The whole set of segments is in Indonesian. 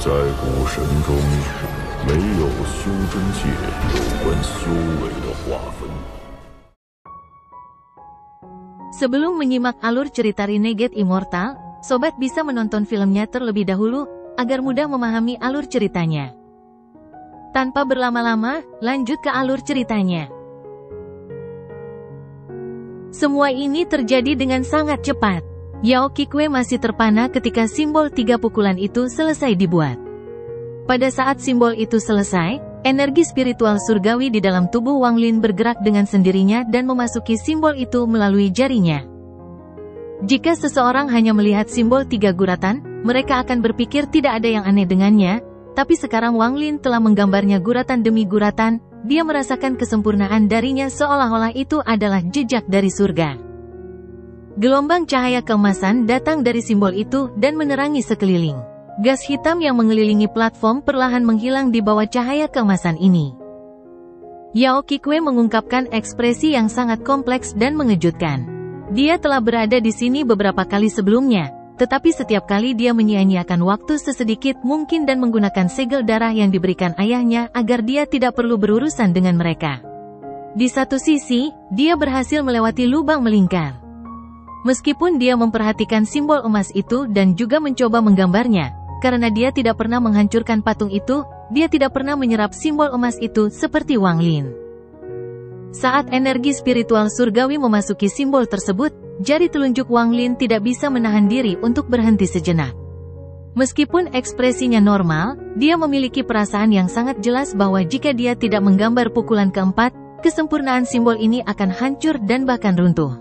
在古神中，没有修真界有关修为的划分。Sebelum menyimak alur cerita Renegade Immortal, sobat bisa menonton filmnya terlebih dahulu, agar mudah memahami alur ceritanya. Tanpa berlama-lama, lanjut ke alur ceritanya. Semua ini terjadi dengan sangat cepat. Yao Qikui masih terpana ketika simbol 3 pukulan itu selesai dibuat. Pada saat simbol itu selesai, energi spiritual surgawi di dalam tubuh Wang Lin bergerak dengan sendirinya dan memasuki simbol itu melalui jarinya. Jika seseorang hanya melihat simbol 3 guratan, mereka akan berpikir tidak ada yang aneh dengannya, tapi sekarang Wang Lin telah menggambarnya guratan demi guratan, dia merasakan kesempurnaan darinya seolah-olah itu adalah jejak dari surga. Gelombang cahaya keemasan datang dari simbol itu dan menerangi sekeliling. Gas hitam yang mengelilingi platform perlahan menghilang di bawah cahaya keemasan ini. Yao Qikui mengungkapkan ekspresi yang sangat kompleks dan mengejutkan. Dia telah berada di sini beberapa kali sebelumnya, tetapi setiap kali dia menyia-nyiakan waktu sesedikit mungkin dan menggunakan segel darah yang diberikan ayahnya agar dia tidak perlu berurusan dengan mereka. Di satu sisi, dia berhasil melewati lubang melingkar. Meskipun dia memperhatikan simbol emas itu dan juga mencoba menggambarnya, karena dia tidak pernah menghancurkan patung itu, dia tidak pernah menyerap simbol emas itu seperti Wang Lin. Saat energi spiritual surgawi memasuki simbol tersebut, jari telunjuk Wang Lin tidak bisa menahan diri untuk berhenti sejenak. Meskipun ekspresinya normal, dia memiliki perasaan yang sangat jelas bahwa jika dia tidak menggambar pukulan keempat, kesempurnaan simbol ini akan hancur dan bahkan runtuh.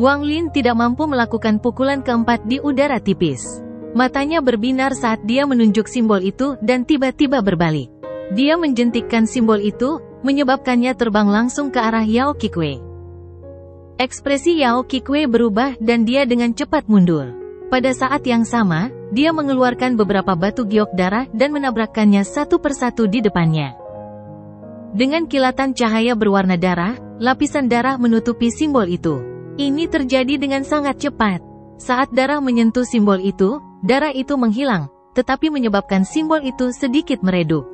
Wang Lin tidak mampu melakukan pukulan keempat di udara tipis. Matanya berbinar saat dia menunjuk simbol itu dan tiba-tiba berbalik. Dia menjentikkan simbol itu, menyebabkannya terbang langsung ke arah Yao Qikui. Ekspresi Yao Qikui berubah dan dia dengan cepat mundur. Pada saat yang sama, dia mengeluarkan beberapa batu giok darah dan menabrakkannya satu persatu di depannya. Dengan kilatan cahaya berwarna darah, lapisan darah menutupi simbol itu. Ini terjadi dengan sangat cepat. Saat darah menyentuh simbol itu, darah itu menghilang, tetapi menyebabkan simbol itu sedikit meredup.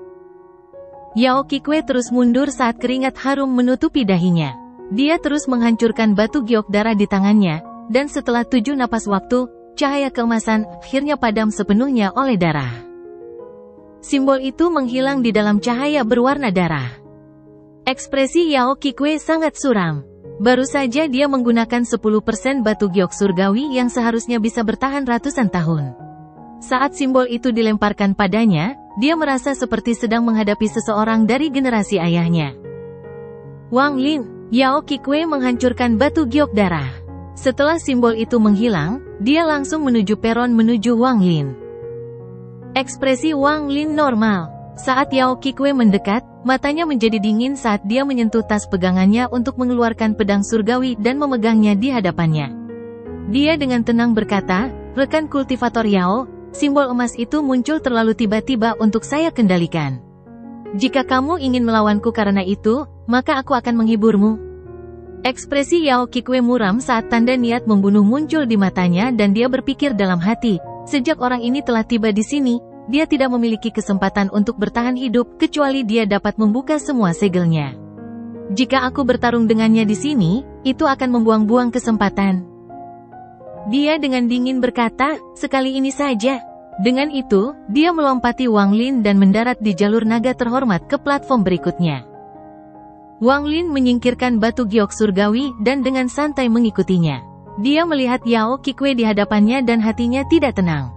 Yao Qikui terus mundur saat keringat harum menutupi dahinya. Dia terus menghancurkan batu giok darah di tangannya, dan setelah 7 napas waktu, cahaya keemasan akhirnya padam sepenuhnya oleh darah. Simbol itu menghilang di dalam cahaya berwarna darah. Ekspresi Yao Qikui sangat suram. Baru saja dia menggunakan 10% batu giok surgawi yang seharusnya bisa bertahan ratusan tahun. Saat simbol itu dilemparkan padanya, dia merasa seperti sedang menghadapi seseorang dari generasi ayahnya. Wang Lin, Yao Qikui menghancurkan batu giok darah. Setelah simbol itu menghilang, dia langsung menuju peron menuju Wang Lin. Ekspresi Wang Lin normal. Saat Yao Qikui mendekat, matanya menjadi dingin saat dia menyentuh tas pegangannya untuk mengeluarkan pedang surgawi dan memegangnya di hadapannya. Dia dengan tenang berkata, "Rekan kultivator Yao, simbol emas itu muncul terlalu tiba-tiba untuk saya kendalikan. Jika kamu ingin melawanku karena itu, maka aku akan menghiburmu." Ekspresi Yao Qikui muram saat tanda niat membunuh muncul di matanya dan dia berpikir dalam hati, sejak orang ini telah tiba di sini, dia tidak memiliki kesempatan untuk bertahan hidup kecuali dia dapat membuka semua segelnya. Jika aku bertarung dengannya di sini, itu akan membuang-buang kesempatan. Dia dengan dingin berkata, "Sekali ini saja." Dengan itu, dia melompati Wang Lin dan mendarat di jalur naga terhormat ke platform berikutnya. Wang Lin menyingkirkan batu giok surgawi dan dengan santai mengikutinya. Dia melihat Yao Qikui di hadapannya dan hatinya tidak tenang.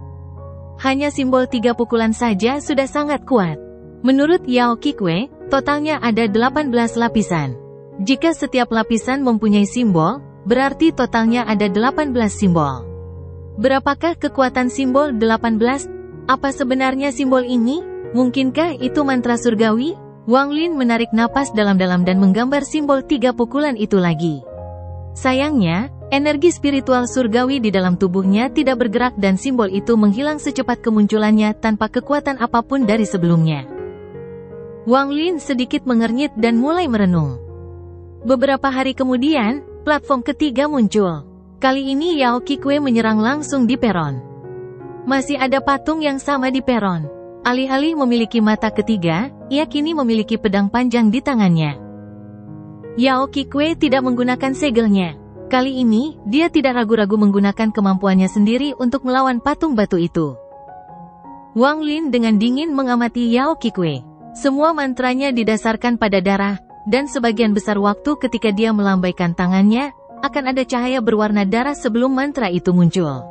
Hanya simbol 3 pukulan saja sudah sangat kuat. Menurut Yao Qikui, totalnya ada 18 lapisan. Jika setiap lapisan mempunyai simbol, berarti totalnya ada 18 simbol. Berapakah kekuatan simbol 18? Apa sebenarnya simbol ini? Mungkinkah itu mantra surgawi? Wang Lin menarik napas dalam-dalam dan menggambar simbol 3 pukulan itu lagi. Sayangnya, energi spiritual surgawi di dalam tubuhnya tidak bergerak dan simbol itu menghilang secepat kemunculannya tanpa kekuatan apapun dari sebelumnya. Wang Lin sedikit mengernyit dan mulai merenung. Beberapa hari kemudian, platform ketiga muncul. Kali ini Yao Qikui menyerang langsung di peron. Masih ada patung yang sama di peron. Alih-alih memiliki mata ketiga, ia kini memiliki pedang panjang di tangannya. Yao Qikui tidak menggunakan segelnya. Kali ini, dia tidak ragu-ragu menggunakan kemampuannya sendiri untuk melawan patung batu itu. Wang Lin dengan dingin mengamati Yao Qikui. Semua mantranya didasarkan pada darah, dan sebagian besar waktu ketika dia melambaikan tangannya, akan ada cahaya berwarna darah sebelum mantra itu muncul.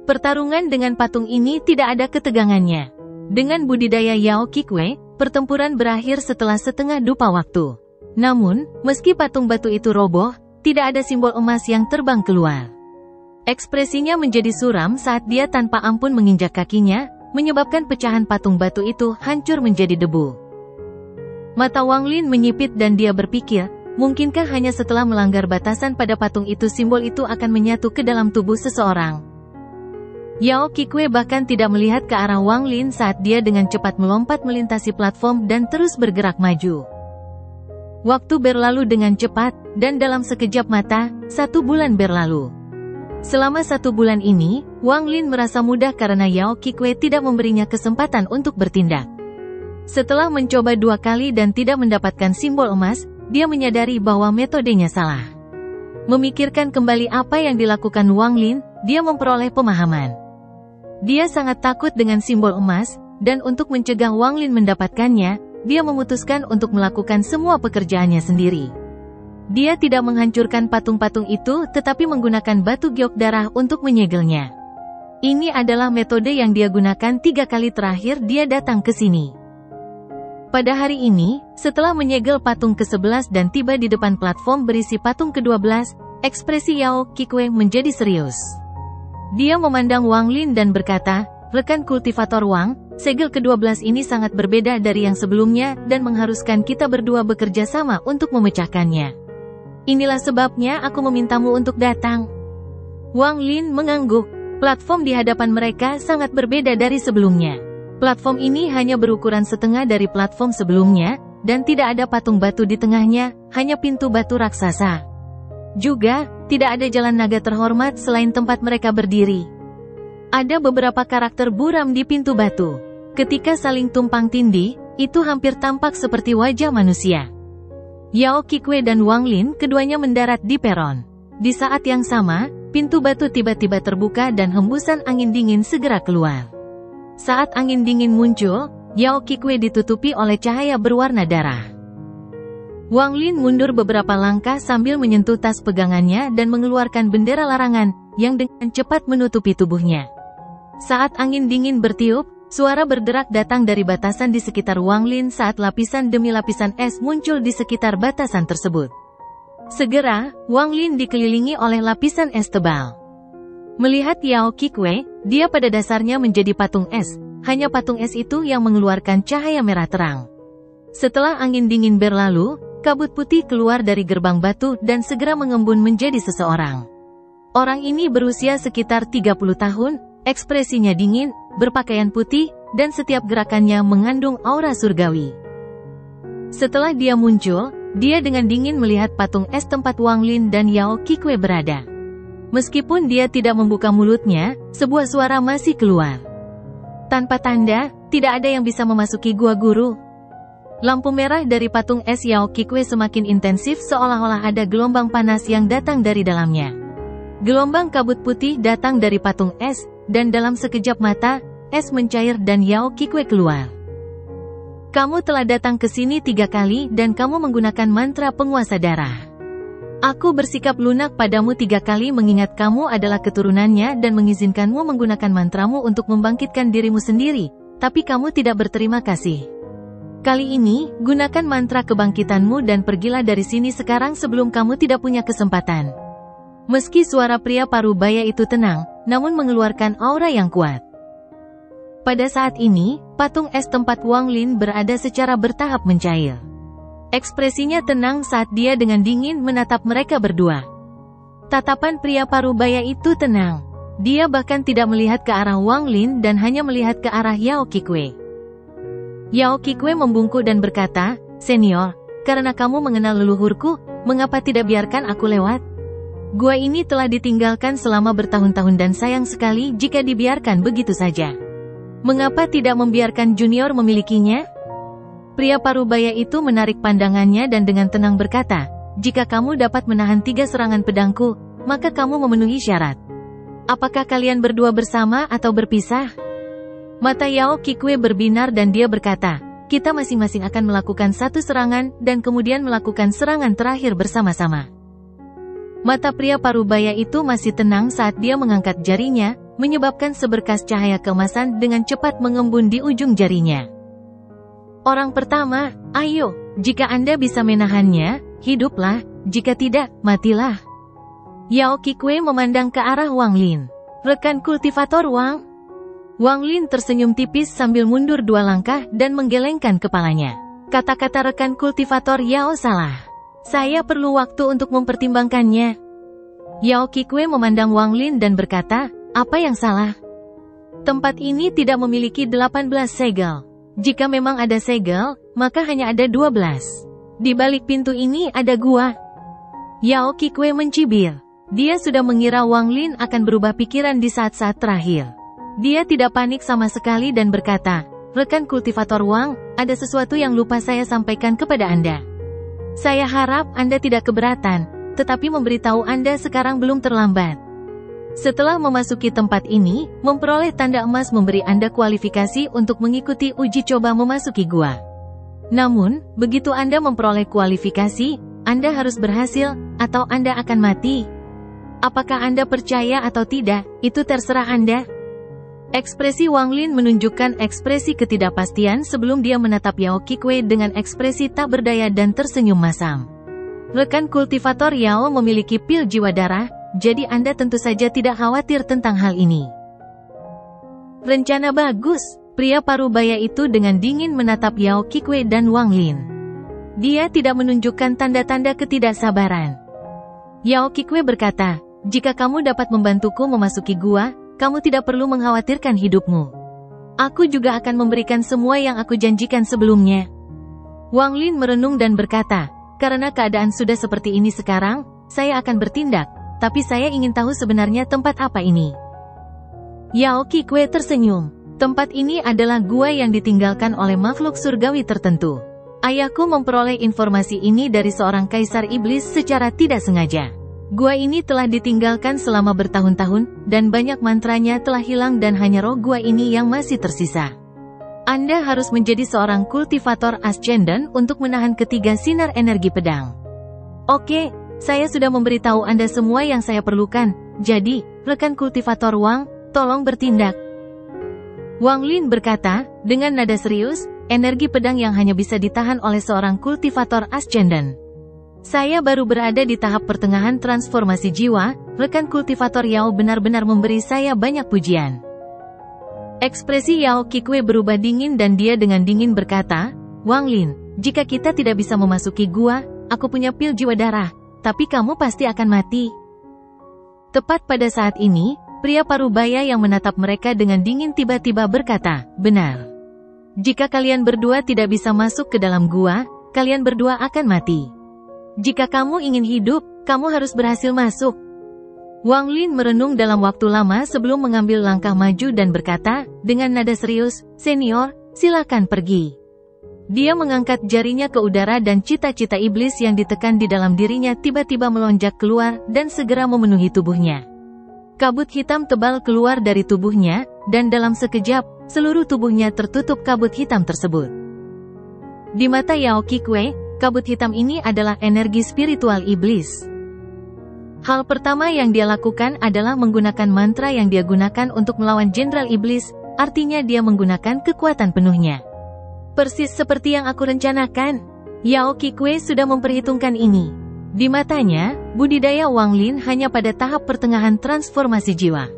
Pertarungan dengan patung ini tidak ada ketegangannya. Dengan budidaya Yao Qikui, pertempuran berakhir setelah setengah dupa waktu. Namun, meski patung batu itu roboh, tidak ada simbol emas yang terbang keluar. Ekspresinya menjadi suram saat dia tanpa ampun menginjak kakinya, menyebabkan pecahan patung batu itu hancur menjadi debu. Mata Wang Lin menyipit dan dia berpikir, mungkinkah hanya setelah melanggar batasan pada patung itu simbol itu akan menyatu ke dalam tubuh seseorang. Yao Qikui bahkan tidak melihat ke arah Wang Lin saat dia dengan cepat melompat melintasi platform dan terus bergerak maju. Waktu berlalu dengan cepat, dan dalam sekejap mata, 1 bulan berlalu. Selama 1 bulan ini, Wang Lin merasa mudah karena Yao Qikui tidak memberinya kesempatan untuk bertindak. Setelah mencoba 2 kali dan tidak mendapatkan simbol emas, dia menyadari bahwa metodenya salah. Memikirkan kembali apa yang dilakukan Wang Lin, dia memperoleh pemahaman. Dia sangat takut dengan simbol emas, dan untuk mencegah Wang Lin mendapatkannya, dia memutuskan untuk melakukan semua pekerjaannya sendiri. Dia tidak menghancurkan patung-patung itu tetapi menggunakan batu giok darah untuk menyegelnya. Ini adalah metode yang dia gunakan 3 kali terakhir dia datang ke sini. Pada hari ini, setelah menyegel patung ke-11 dan tiba di depan platform berisi patung ke-12, ekspresi Yao Qikui menjadi serius. Dia memandang Wang Lin dan berkata, "Rekan kultivator Wang, segel ke-12 ini sangat berbeda dari yang sebelumnya dan mengharuskan kita berdua bekerja sama untuk memecahkannya. Inilah sebabnya aku memintamu untuk datang." Wang Lin mengangguk. Platform di hadapan mereka sangat berbeda dari sebelumnya. Platform ini hanya berukuran setengah dari platform sebelumnya, dan tidak ada patung batu di tengahnya, hanya pintu batu raksasa. Juga, tidak ada jalan naga terhormat selain tempat mereka berdiri. Ada beberapa karakter buram di pintu batu. Ketika saling tumpang tindih, itu hampir tampak seperti wajah manusia. Yao Qikui dan Wang Lin keduanya mendarat di peron. Di saat yang sama, pintu batu tiba-tiba terbuka dan hembusan angin dingin segera keluar. Saat angin dingin muncul, Yao Qikui ditutupi oleh cahaya berwarna darah. Wang Lin mundur beberapa langkah sambil menyentuh tas pegangannya dan mengeluarkan bendera larangan, yang dengan cepat menutupi tubuhnya. Saat angin dingin bertiup, suara berderak datang dari batasan di sekitar Wang Lin saat lapisan demi lapisan es muncul di sekitar batasan tersebut. Segera, Wang Lin dikelilingi oleh lapisan es tebal. Melihat Yao Qikui, dia pada dasarnya menjadi patung es, hanya patung es itu yang mengeluarkan cahaya merah terang. Setelah angin dingin berlalu, kabut putih keluar dari gerbang batu dan segera mengembun menjadi seseorang. Orang ini berusia sekitar 30 tahun, ekspresinya dingin, berpakaian putih, dan setiap gerakannya mengandung aura surgawi. Setelah dia muncul, dia dengan dingin melihat patung es tempat Wang Lin dan Yao Qikui berada. Meskipun dia tidak membuka mulutnya, sebuah suara masih keluar. Tanpa tanda, tidak ada yang bisa memasuki gua guru. Lampu merah dari patung es Yao Qikui semakin intensif seolah-olah ada gelombang panas yang datang dari dalamnya. Gelombang kabut putih datang dari patung es, dan dalam sekejap mata, es mencair dan Yao Qikui keluar. "Kamu telah datang ke sini 3 kali dan kamu menggunakan mantra penguasa darah. Aku bersikap lunak padamu 3 kali mengingat kamu adalah keturunannya dan mengizinkanmu menggunakan mantramu untuk membangkitkan dirimu sendiri, tapi kamu tidak berterima kasih. Kali ini, gunakan mantra kebangkitanmu dan pergilah dari sini sekarang sebelum kamu tidak punya kesempatan." Meski suara pria parubaya itu tenang, namun mengeluarkan aura yang kuat. Pada saat ini, patung es tempat Wang Lin berada secara bertahap mencair. Ekspresinya tenang saat dia dengan dingin menatap mereka berdua. Tatapan pria parubaya itu tenang. Dia bahkan tidak melihat ke arah Wang Lin dan hanya melihat ke arah Yao Qikui. Yao Qikui membungkuk dan berkata, "Senior, karena kamu mengenal leluhurku, mengapa tidak biarkan aku lewat?" Gua ini telah ditinggalkan selama bertahun-tahun dan sayang sekali jika dibiarkan begitu saja. Mengapa tidak membiarkan junior memilikinya? Pria parubaya itu menarik pandangannya dan dengan tenang berkata, jika kamu dapat menahan 3 serangan pedangku, maka kamu memenuhi syarat. Apakah kalian berdua bersama atau berpisah? Mata Yao Kikwe berbinar dan dia berkata, kita masing-masing akan melakukan 1 serangan dan kemudian melakukan serangan terakhir bersama-sama. Mata pria parubaya itu masih tenang saat dia mengangkat jarinya, menyebabkan seberkas cahaya keemasan dengan cepat mengembun di ujung jarinya. Orang pertama, ayo, jika Anda bisa menahannya, hiduplah, jika tidak, matilah. Yao Kikwe memandang ke arah Wang Lin. Rekan kultivator Wang? Wang Lin tersenyum tipis sambil mundur 2 langkah dan menggelengkan kepalanya. Kata-kata rekan kultivator Yao salah. Saya perlu waktu untuk mempertimbangkannya. Yao Kikwe memandang Wang Lin dan berkata, apa yang salah? Tempat ini tidak memiliki 18 segel. Jika memang ada segel, maka hanya ada 12. Di balik pintu ini ada gua. Yao Kikwe mencibir. Dia sudah mengira Wang Lin akan berubah pikiran di saat-saat terakhir. Dia tidak panik sama sekali dan berkata, rekan kultivator Wang, ada sesuatu yang lupa saya sampaikan kepada Anda. Saya harap Anda tidak keberatan, tetapi memberitahu Anda sekarang belum terlambat. Setelah memasuki tempat ini, memperoleh tanda emas memberi Anda kualifikasi untuk mengikuti uji coba memasuki gua. Namun, begitu Anda memperoleh kualifikasi, Anda harus berhasil, atau Anda akan mati. Apakah Anda percaya atau tidak, itu terserah Anda. Ekspresi Wang Lin menunjukkan ekspresi ketidakpastian sebelum dia menatap Yao Kikwe dengan ekspresi tak berdaya dan tersenyum masam. Rekan kultivator Yao memiliki pil jiwa darah, jadi Anda tentu saja tidak khawatir tentang hal ini. Rencana bagus, pria parubaya itu dengan dingin menatap Yao Kikwe dan Wang Lin. Dia tidak menunjukkan tanda-tanda ketidaksabaran. Yao Kikwe berkata, jika kamu dapat membantuku memasuki gua, kamu tidak perlu mengkhawatirkan hidupmu. Aku juga akan memberikan semua yang aku janjikan sebelumnya. Wang Lin merenung dan berkata, karena keadaan sudah seperti ini sekarang, saya akan bertindak, tapi saya ingin tahu sebenarnya tempat apa ini. Yao Kikwe tersenyum. Tempat ini adalah gua yang ditinggalkan oleh makhluk surgawi tertentu. Ayahku memperoleh informasi ini dari seorang kaisar iblis secara tidak sengaja. Gua ini telah ditinggalkan selama bertahun-tahun, dan banyak mantranya telah hilang dan hanya roh gua ini yang masih tersisa. Anda harus menjadi seorang kultivator ascendant untuk menahan ketiga sinar energi pedang. Oke, saya sudah memberitahu Anda semua yang saya perlukan, jadi, rekan kultivator Wang, tolong bertindak. Wang Lin berkata, dengan nada serius, energi pedang yang hanya bisa ditahan oleh seorang kultivator ascendant. Saya baru berada di tahap pertengahan transformasi jiwa, rekan kultivator Yao benar-benar memberi saya banyak pujian. Ekspresi Yao Kikwe berubah dingin dan dia dengan dingin berkata, Wang Lin, jika kita tidak bisa memasuki gua, aku punya pil jiwa darah, tapi kamu pasti akan mati. Tepat pada saat ini, pria parubaya yang menatap mereka dengan dingin tiba-tiba berkata, benar. Jika kalian berdua tidak bisa masuk ke dalam gua, kalian berdua akan mati. Jika kamu ingin hidup, kamu harus berhasil masuk. Wang Lin merenung dalam waktu lama sebelum mengambil langkah maju dan berkata, dengan nada serius, senior, silakan pergi. Dia mengangkat jarinya ke udara dan cita-cita iblis yang ditekan di dalam dirinya tiba-tiba melonjak keluar dan segera memenuhi tubuhnya. Kabut hitam tebal keluar dari tubuhnya, dan dalam sekejap, seluruh tubuhnya tertutup kabut hitam tersebut. Di mata Yao Kikwe, kabut hitam ini adalah energi spiritual iblis. Hal pertama yang dia lakukan adalah menggunakan mantra yang dia gunakan untuk melawan Jenderal Iblis, artinya dia menggunakan kekuatan penuhnya. Persis seperti yang aku rencanakan. Yao Kikwe sudah memperhitungkan ini. Di matanya, budidaya Wang Lin hanya pada tahap pertengahan transformasi jiwa.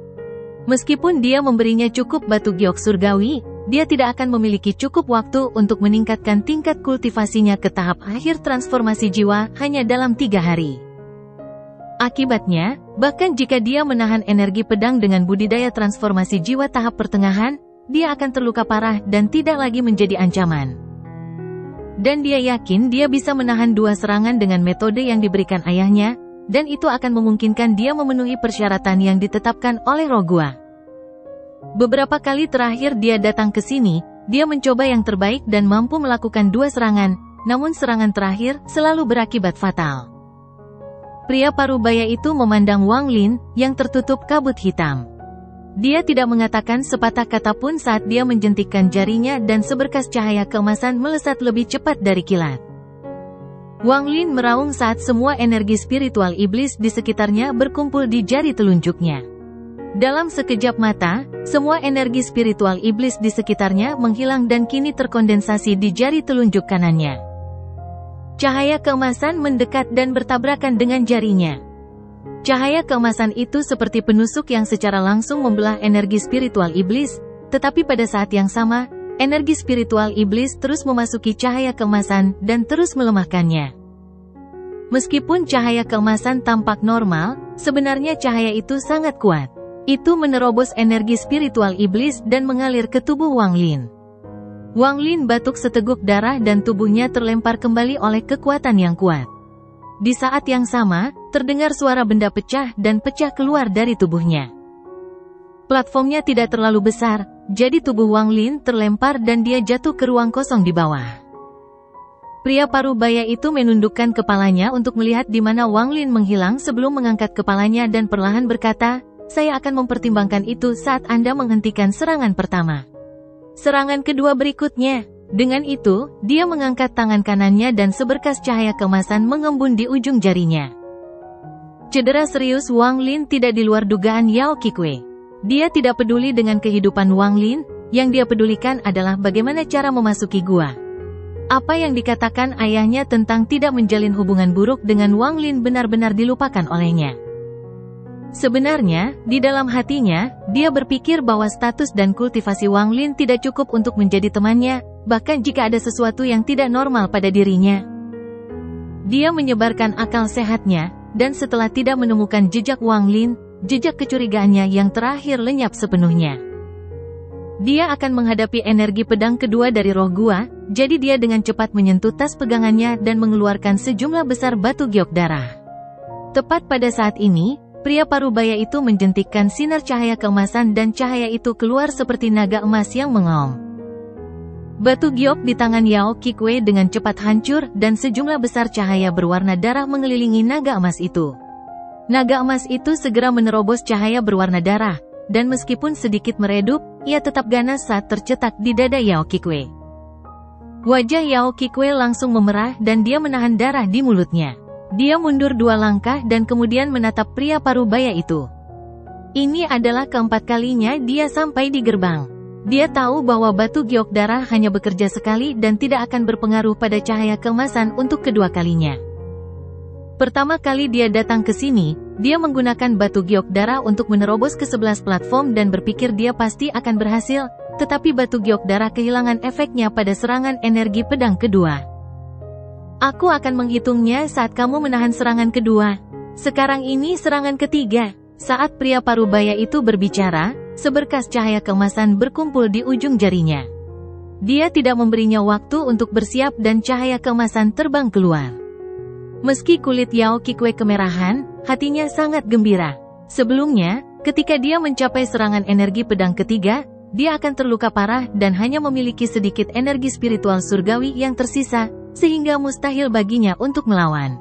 Meskipun dia memberinya cukup batu giok surgawi, dia tidak akan memiliki cukup waktu untuk meningkatkan tingkat kultivasinya ke tahap akhir transformasi jiwa hanya dalam 3 hari. Akibatnya, bahkan jika dia menahan energi pedang dengan budidaya transformasi jiwa tahap pertengahan, dia akan terluka parah dan tidak lagi menjadi ancaman. Dan dia yakin dia bisa menahan 2 serangan dengan metode yang diberikan ayahnya, dan itu akan memungkinkan dia memenuhi persyaratan yang ditetapkan oleh roh gua. Beberapa kali terakhir dia datang ke sini, dia mencoba yang terbaik dan mampu melakukan 2 serangan, namun serangan terakhir selalu berakibat fatal. Pria parubaya itu memandang Wang Lin, yang tertutup kabut hitam. Dia tidak mengatakan sepatah kata pun saat dia menjentikkan jarinya dan seberkas cahaya keemasan melesat lebih cepat dari kilat. Wang Lin meraung saat semua energi spiritual iblis di sekitarnya berkumpul di jari telunjuknya. Dalam sekejap mata, semua energi spiritual iblis di sekitarnya menghilang dan kini terkondensasi di jari telunjuk kanannya. Cahaya keemasan mendekat dan bertabrakan dengan jarinya. Cahaya keemasan itu seperti penusuk yang secara langsung membelah energi spiritual iblis, tetapi pada saat yang sama, energi spiritual iblis terus memasuki cahaya keemasan dan terus melemahkannya. Meskipun cahaya keemasan tampak normal, sebenarnya cahaya itu sangat kuat. Itu menerobos energi spiritual iblis dan mengalir ke tubuh Wang Lin. Wang Lin batuk seteguk darah dan tubuhnya terlempar kembali oleh kekuatan yang kuat. Di saat yang sama, terdengar suara benda pecah dan pecah keluar dari tubuhnya. Platformnya tidak terlalu besar, jadi tubuh Wang Lin terlempar dan dia jatuh ke ruang kosong di bawah. Pria parubaya itu menundukkan kepalanya untuk melihat di mana Wang Lin menghilang sebelum mengangkat kepalanya dan perlahan berkata, "Saya akan mempertimbangkan itu saat Anda menghentikan serangan pertama. Serangan kedua berikutnya." Dengan itu, dia mengangkat tangan kanannya dan seberkas cahaya keemasan mengembun di ujung jarinya. Cedera serius Wang Lin tidak di luar dugaan Yao Qikui. Dia tidak peduli dengan kehidupan Wang Lin, yang dia pedulikan adalah bagaimana cara memasuki gua. Apa yang dikatakan ayahnya tentang tidak menjalin hubungan buruk dengan Wang Lin benar-benar dilupakan olehnya. Sebenarnya, di dalam hatinya, dia berpikir bahwa status dan kultivasi Wang Lin tidak cukup untuk menjadi temannya, bahkan jika ada sesuatu yang tidak normal pada dirinya. Dia menyebarkan akal sehatnya, dan setelah tidak menemukan jejak Wang Lin, jejak kecurigaannya yang terakhir lenyap sepenuhnya. Dia akan menghadapi energi pedang kedua dari roh gua, jadi dia dengan cepat menyentuh tas pegangannya dan mengeluarkan sejumlah besar batu giok darah. Tepat pada saat ini, pria parubaya itu menjentikkan sinar cahaya keemasan dan cahaya itu keluar seperti naga emas yang mengaum. Batu giok di tangan Yao Qikui dengan cepat hancur dan sejumlah besar cahaya berwarna darah mengelilingi naga emas itu. Naga emas itu segera menerobos cahaya berwarna darah, dan meskipun sedikit meredup, ia tetap ganas saat tercetak di dada Yao Qikui. Wajah Yao Qikui langsung memerah dan dia menahan darah di mulutnya. Dia mundur 2 langkah dan kemudian menatap pria parubaya itu. Ini adalah keempat kalinya dia sampai di gerbang. Dia tahu bahwa batu giok darah hanya bekerja sekali dan tidak akan berpengaruh pada cahaya keemasan untuk kedua kalinya. Pertama kali dia datang ke sini, dia menggunakan batu giok darah untuk menerobos ke 11 platform dan berpikir dia pasti akan berhasil, tetapi batu giok darah kehilangan efeknya pada serangan energi pedang kedua. Aku akan menghitungnya saat kamu menahan serangan kedua. Sekarang ini serangan ketiga. Saat pria parubaya itu berbicara, seberkas cahaya keemasan berkumpul di ujung jarinya. Dia tidak memberinya waktu untuk bersiap dan cahaya keemasan terbang keluar. Meski kulit Yao Qikui kemerahan, hatinya sangat gembira. Sebelumnya, ketika dia mencapai serangan energi pedang ketiga, dia akan terluka parah dan hanya memiliki sedikit energi spiritual surgawi yang tersisa, sehingga mustahil baginya untuk melawan.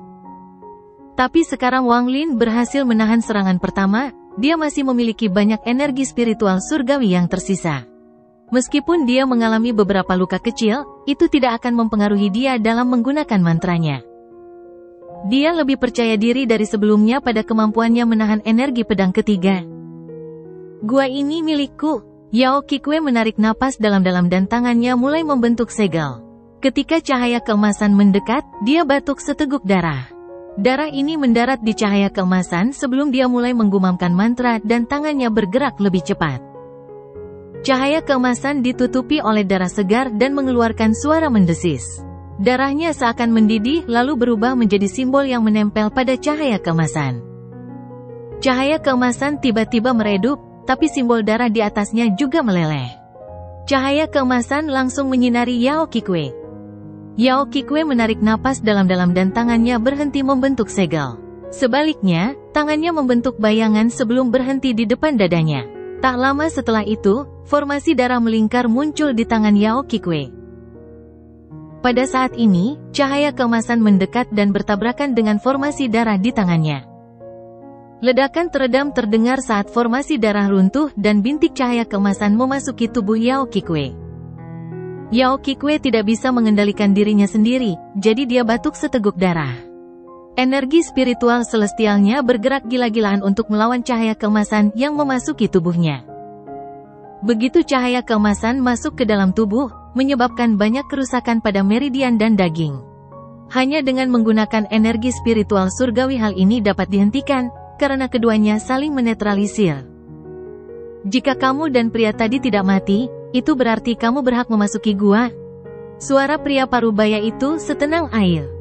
Tapi sekarang Wang Lin berhasil menahan serangan pertama, dia masih memiliki banyak energi spiritual surgawi yang tersisa. Meskipun dia mengalami beberapa luka kecil, itu tidak akan mempengaruhi dia dalam menggunakan mantranya. Dia lebih percaya diri dari sebelumnya pada kemampuannya menahan energi pedang ketiga. Gua ini milikku. Yao Qikui menarik napas dalam-dalam dan tangannya mulai membentuk segel. Ketika cahaya keemasan mendekat, dia batuk seteguk darah. Darah ini mendarat di cahaya keemasan sebelum dia mulai menggumamkan mantra dan tangannya bergerak lebih cepat. Cahaya keemasan ditutupi oleh darah segar dan mengeluarkan suara mendesis. Darahnya seakan mendidih lalu berubah menjadi simbol yang menempel pada cahaya keemasan. Cahaya keemasan tiba-tiba meredup, tapi simbol darah di atasnya juga meleleh. Cahaya keemasan langsung menyinari Yao Qikui. Yao Qikui menarik napas dalam-dalam dan tangannya berhenti membentuk segel. Sebaliknya, tangannya membentuk bayangan sebelum berhenti di depan dadanya. Tak lama setelah itu, formasi darah melingkar muncul di tangan Yao Qikwe. Pada saat ini, cahaya keemasan mendekat dan bertabrakan dengan formasi darah di tangannya. Ledakan teredam terdengar saat formasi darah runtuh dan bintik cahaya keemasan memasuki tubuh Yao Qikwe. Yao Qikwe tidak bisa mengendalikan dirinya sendiri, jadi dia batuk seteguk darah. Energi spiritual celestialnya bergerak gila-gilaan untuk melawan cahaya keemasan yang memasuki tubuhnya. Begitu cahaya keemasan masuk ke dalam tubuh, menyebabkan banyak kerusakan pada meridian dan daging. Hanya dengan menggunakan energi spiritual surgawi hal ini dapat dihentikan, karena keduanya saling menetralisir. Jika kamu dan pria tadi tidak mati, itu berarti kamu berhak memasuki gua. Suara pria parubaya itu setenang air.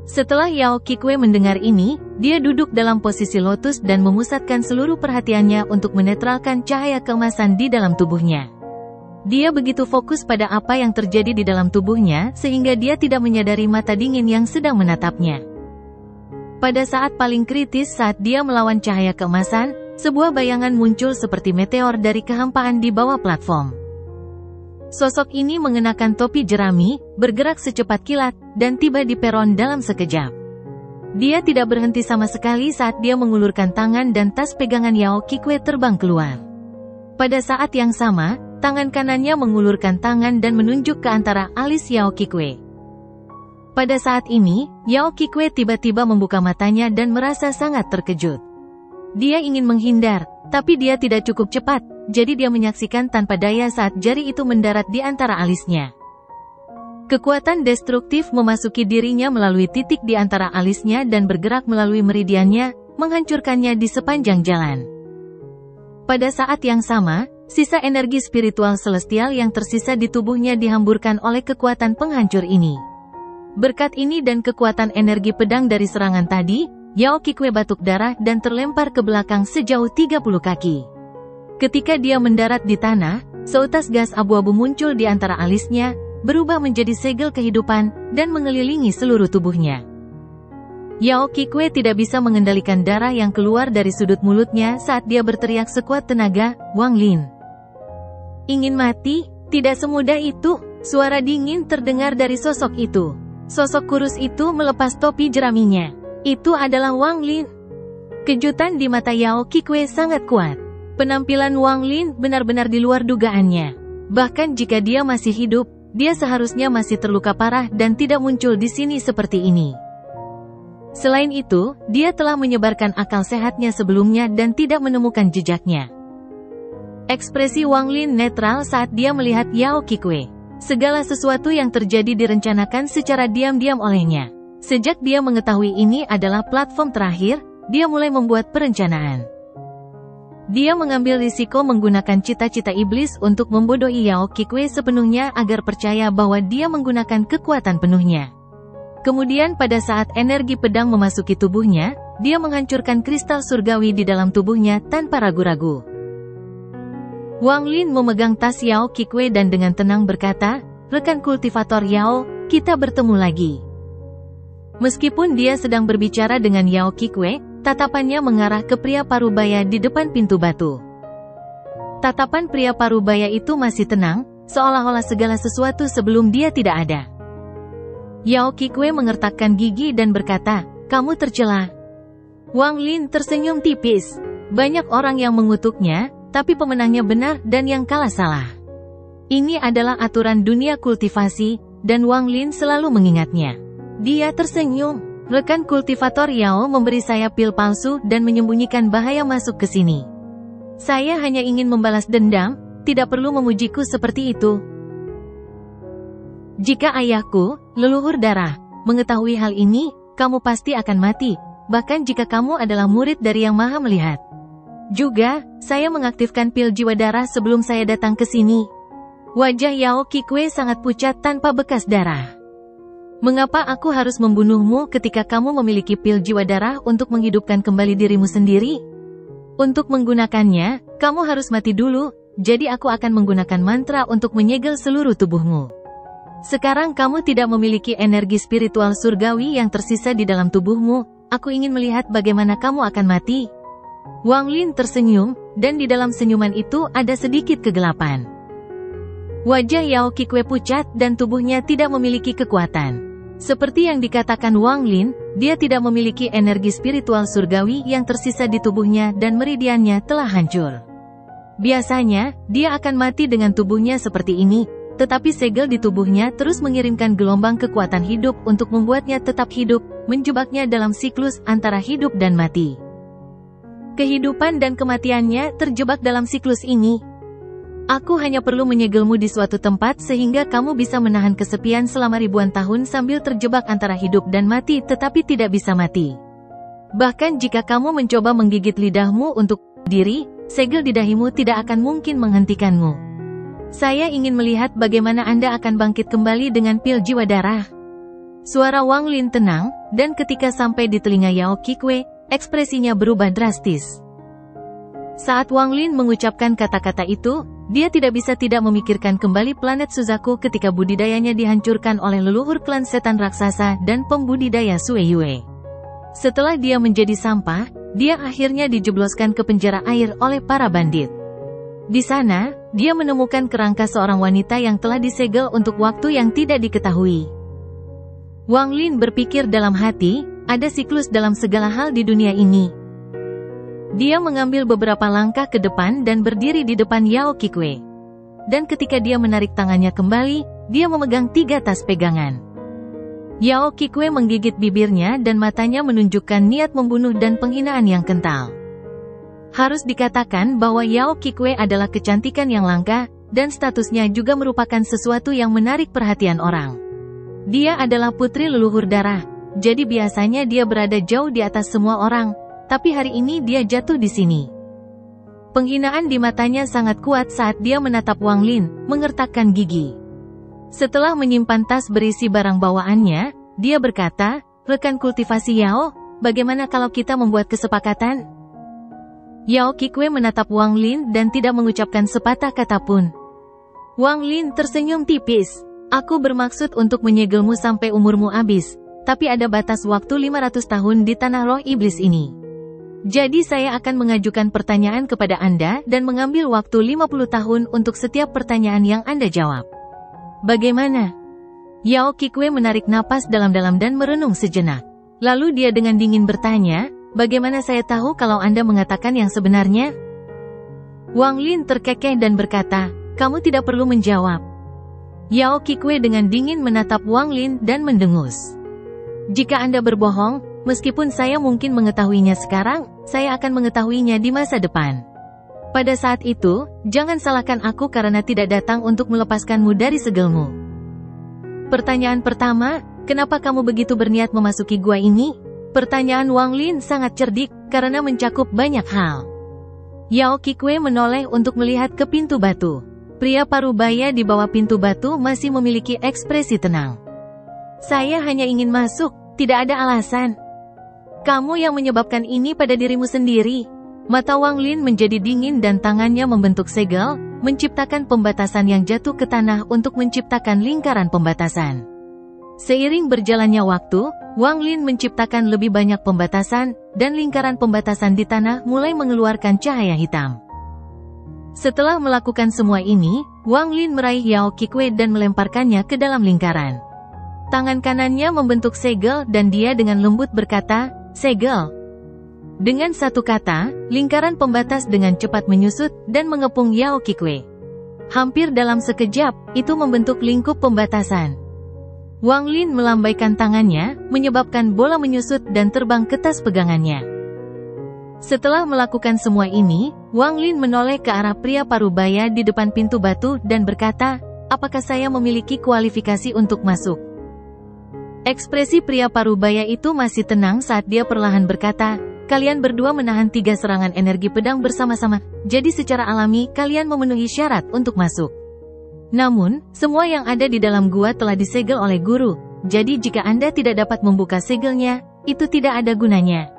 Setelah Yao Qikwe mendengar ini, dia duduk dalam posisi lotus dan memusatkan seluruh perhatiannya untuk menetralkan cahaya keemasan di dalam tubuhnya. Dia begitu fokus pada apa yang terjadi di dalam tubuhnya sehingga dia tidak menyadari mata dingin yang sedang menatapnya. Pada saat paling kritis saat dia melawan cahaya keemasan, sebuah bayangan muncul seperti meteor dari kehampaan di bawah platform. Sosok ini mengenakan topi jerami, bergerak secepat kilat, dan tiba di peron dalam sekejap. Dia tidak berhenti sama sekali saat dia mengulurkan tangan dan tas pegangan Yao Qikwe terbang keluar. Pada saat yang sama, tangan kanannya mengulurkan tangan dan menunjuk ke antara alis Yao Qikwe. Pada saat ini, Yao Qikwe tiba-tiba membuka matanya dan merasa sangat terkejut. Dia ingin menghindar, tapi dia tidak cukup cepat. Jadi dia menyaksikan tanpa daya saat jari itu mendarat di antara alisnya. Kekuatan destruktif memasuki dirinya melalui titik di antara alisnya dan bergerak melalui meridiannya, menghancurkannya di sepanjang jalan. Pada saat yang sama, sisa energi spiritual celestial yang tersisa di tubuhnya dihamburkan oleh kekuatan penghancur ini. Berkat ini dan kekuatan energi pedang dari serangan tadi, Yao Qikwe batuk darah dan terlempar ke belakang sejauh 30 kaki. Ketika dia mendarat di tanah, seutas gas abu-abu muncul di antara alisnya, berubah menjadi segel kehidupan, dan mengelilingi seluruh tubuhnya. Yao Qikwe tidak bisa mengendalikan darah yang keluar dari sudut mulutnya saat dia berteriak sekuat tenaga, "Wang Lin! Ingin mati? Tidak semudah itu!" Suara dingin terdengar dari sosok itu. Sosok kurus itu melepas topi jeraminya. Itu adalah Wang Lin. Kejutan di mata Yao Qikwe sangat kuat. Penampilan Wang Lin benar-benar di luar dugaannya. Bahkan jika dia masih hidup, dia seharusnya masih terluka parah dan tidak muncul di sini seperti ini. Selain itu, dia telah menyebarkan akal sehatnya sebelumnya dan tidak menemukan jejaknya. Ekspresi Wang Lin netral saat dia melihat Yao Qikwe. Segala sesuatu yang terjadi direncanakan secara diam-diam olehnya. Sejak dia mengetahui ini adalah platform terakhir, dia mulai membuat perencanaan. Dia mengambil risiko menggunakan cita-cita iblis untuk membodohi Yao Qikwe sepenuhnya agar percaya bahwa dia menggunakan kekuatan penuhnya. Kemudian pada saat energi pedang memasuki tubuhnya, dia menghancurkan kristal surgawi di dalam tubuhnya tanpa ragu-ragu. Wang Lin memegang tas Yao Qikwe dan dengan tenang berkata, "Rekan kultivator Yao, kita bertemu lagi." Meskipun dia sedang berbicara dengan Yao Qikwe, tatapannya mengarah ke pria parubaya di depan pintu batu. Tatapan pria parubaya itu masih tenang, seolah-olah segala sesuatu sebelum dia tidak ada. Yao Qikwe mengertakkan gigi dan berkata, "Kamu tercela." Wang Lin tersenyum tipis. Banyak orang yang mengutuknya, tapi pemenangnya benar dan yang kalah salah. Ini adalah aturan dunia kultivasi, dan Wang Lin selalu mengingatnya. Dia tersenyum. Rekan kultivator Yao memberi saya pil palsu dan menyembunyikan bahaya masuk ke sini. Saya hanya ingin membalas dendam, tidak perlu memujiku seperti itu. Jika ayahku, leluhur darah, mengetahui hal ini, kamu pasti akan mati, bahkan jika kamu adalah murid dari Yang Maha Melihat. Juga, saya mengaktifkan pil jiwa darah sebelum saya datang ke sini. Wajah Yao Qikwe sangat pucat tanpa bekas darah. Mengapa aku harus membunuhmu ketika kamu memiliki pil jiwa darah untuk menghidupkan kembali dirimu sendiri? Untuk menggunakannya, kamu harus mati dulu, jadi aku akan menggunakan mantra untuk menyegel seluruh tubuhmu. Sekarang kamu tidak memiliki energi spiritual surgawi yang tersisa di dalam tubuhmu, aku ingin melihat bagaimana kamu akan mati. Wang Lin tersenyum, dan di dalam senyuman itu ada sedikit kegelapan. Wajah Yao Qikue pucat dan tubuhnya tidak memiliki kekuatan. Seperti yang dikatakan Wang Lin, dia tidak memiliki energi spiritual surgawi yang tersisa di tubuhnya dan meridiannya telah hancur. Biasanya, dia akan mati dengan tubuhnya seperti ini, tetapi segel di tubuhnya terus mengirimkan gelombang kekuatan hidup untuk membuatnya tetap hidup, menjebaknya dalam siklus antara hidup dan mati. Kehidupan dan kematiannya terjebak dalam siklus ini. Aku hanya perlu menyegelmu di suatu tempat sehingga kamu bisa menahan kesepian selama ribuan tahun sambil terjebak antara hidup dan mati tetapi tidak bisa mati. Bahkan jika kamu mencoba menggigit lidahmu untuk diri, segel di dahimu tidak akan mungkin menghentikanmu. Saya ingin melihat bagaimana Anda akan bangkit kembali dengan pil jiwa darah. Suara Wang Lin tenang, dan ketika sampai di telinga Yao Qikue, ekspresinya berubah drastis. Saat Wang Lin mengucapkan kata-kata itu, dia tidak bisa tidak memikirkan kembali planet Suzaku ketika budidayanya dihancurkan oleh leluhur klan setan raksasa dan pembudidaya Sueyue. Setelah dia menjadi sampah, dia akhirnya dijebloskan ke penjara air oleh para bandit. Di sana, dia menemukan kerangka seorang wanita yang telah disegel untuk waktu yang tidak diketahui. Wang Lin berpikir dalam hati, ada siklus dalam segala hal di dunia ini. Dia mengambil beberapa langkah ke depan dan berdiri di depan Yao Qikue. Dan ketika dia menarik tangannya kembali, dia memegang 3 tas pegangan. Yao Qikue menggigit bibirnya dan matanya menunjukkan niat membunuh dan penghinaan yang kental. Harus dikatakan bahwa Yao Qikue adalah kecantikan yang langka, dan statusnya juga merupakan sesuatu yang menarik perhatian orang. Dia adalah putri leluhur darah, jadi biasanya dia berada jauh di atas semua orang, tapi hari ini dia jatuh di sini. Penghinaan di matanya sangat kuat saat dia menatap Wang Lin, mengertakkan gigi. Setelah menyimpan tas berisi barang bawaannya, dia berkata, "Rekan kultivasi Yao, bagaimana kalau kita membuat kesepakatan?" Yao Qikue menatap Wang Lin dan tidak mengucapkan sepatah kata pun. Wang Lin tersenyum tipis. "Aku bermaksud untuk menyegelmu sampai umurmu habis, tapi ada batas waktu 500 tahun di tanah roh iblis ini. Jadi saya akan mengajukan pertanyaan kepada Anda dan mengambil waktu 50 tahun untuk setiap pertanyaan yang Anda jawab. Bagaimana?" Yao Qikue menarik napas dalam-dalam dan merenung sejenak. Lalu dia dengan dingin bertanya, "Bagaimana saya tahu kalau Anda mengatakan yang sebenarnya?" Wang Lin terkekeh dan berkata, "Kamu tidak perlu menjawab." Yao Qikue dengan dingin menatap Wang Lin dan mendengus. "Jika Anda berbohong, meskipun saya mungkin mengetahuinya sekarang, saya akan mengetahuinya di masa depan. Pada saat itu, jangan salahkan aku karena tidak datang untuk melepaskanmu dari segelmu." Pertanyaan pertama, "Kenapa kamu begitu berniat memasuki gua ini?" Pertanyaan Wang Lin sangat cerdik, karena mencakup banyak hal. Yao Qikue menoleh untuk melihat ke pintu batu. Pria parubaya di bawah pintu batu masih memiliki ekspresi tenang. "Saya hanya ingin masuk, tidak ada alasan." "Kamu yang menyebabkan ini pada dirimu sendiri." Mata Wang Lin menjadi dingin dan tangannya membentuk segel, menciptakan pembatasan yang jatuh ke tanah untuk menciptakan lingkaran pembatasan. Seiring berjalannya waktu, Wang Lin menciptakan lebih banyak pembatasan, dan lingkaran pembatasan di tanah mulai mengeluarkan cahaya hitam. Setelah melakukan semua ini, Wang Lin meraih Yao Qikue dan melemparkannya ke dalam lingkaran. Tangan kanannya membentuk segel dan dia dengan lembut berkata, "Segel." Dengan satu kata, lingkaran pembatas dengan cepat menyusut dan mengepung Yao Qikue. Hampir dalam sekejap, itu membentuk lingkup pembatasan. Wang Lin melambaikan tangannya, menyebabkan bola menyusut dan terbang ke tas pegangannya. Setelah melakukan semua ini, Wang Lin menoleh ke arah pria parubaya di depan pintu batu dan berkata, "Apakah saya memiliki kualifikasi untuk masuk?" Ekspresi pria parubaya itu masih tenang saat dia perlahan berkata, "Kalian berdua menahan 3 serangan energi pedang bersama-sama, jadi secara alami kalian memenuhi syarat untuk masuk. Namun, semua yang ada di dalam gua telah disegel oleh guru, jadi jika Anda tidak dapat membuka segelnya, itu tidak ada gunanya."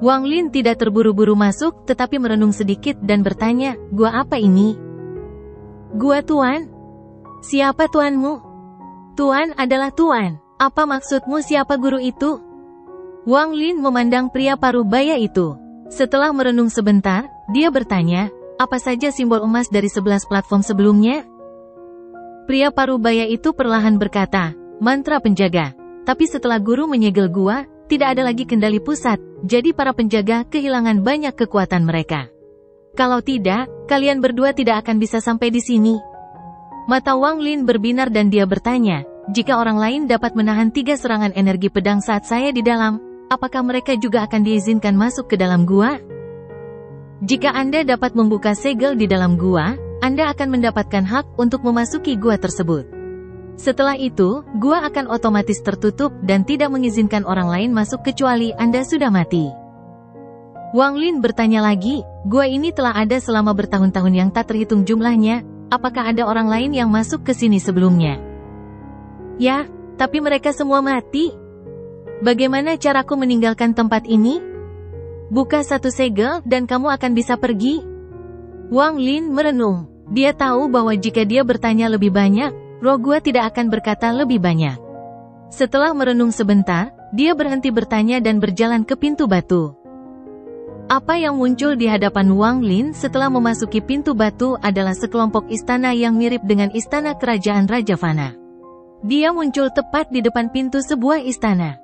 Wang Lin tidak terburu-buru masuk, tetapi merenung sedikit dan bertanya, "Gua apa ini?" "Gua Tuan." "Siapa tuanmu?" "Tuan adalah Tuan." "Apa maksudmu siapa guru itu?" Wang Lin memandang pria parubaya itu. Setelah merenung sebentar, dia bertanya, apa saja simbol emas dari 11 platform sebelumnya? Pria parubaya itu perlahan berkata, mantra penjaga. Tapi setelah guru menyegel gua, tidak ada lagi kendali pusat, jadi para penjaga kehilangan banyak kekuatan mereka. Kalau tidak, kalian berdua tidak akan bisa sampai di sini. Mata Wang Lin berbinar dan dia bertanya, jika orang lain dapat menahan 3 serangan energi pedang saat saya di dalam, apakah mereka juga akan diizinkan masuk ke dalam gua? Jika Anda dapat membuka segel di dalam gua, Anda akan mendapatkan hak untuk memasuki gua tersebut. Setelah itu, gua akan otomatis tertutup dan tidak mengizinkan orang lain masuk kecuali Anda sudah mati. Wang Lin bertanya lagi, gua ini telah ada selama bertahun-tahun yang tak terhitung jumlahnya, apakah ada orang lain yang masuk ke sini sebelumnya? Ya, tapi mereka semua mati. Bagaimana caraku meninggalkan tempat ini? Buka satu segel dan kamu akan bisa pergi. Wang Lin merenung. Dia tahu bahwa jika dia bertanya lebih banyak, roh gua tidak akan berkata lebih banyak. Setelah merenung sebentar, dia berhenti bertanya dan berjalan ke pintu batu. Apa yang muncul di hadapan Wang Lin setelah memasuki pintu batu adalah sekelompok istana yang mirip dengan istana kerajaan Raja Fana. Dia muncul tepat di depan pintu sebuah istana.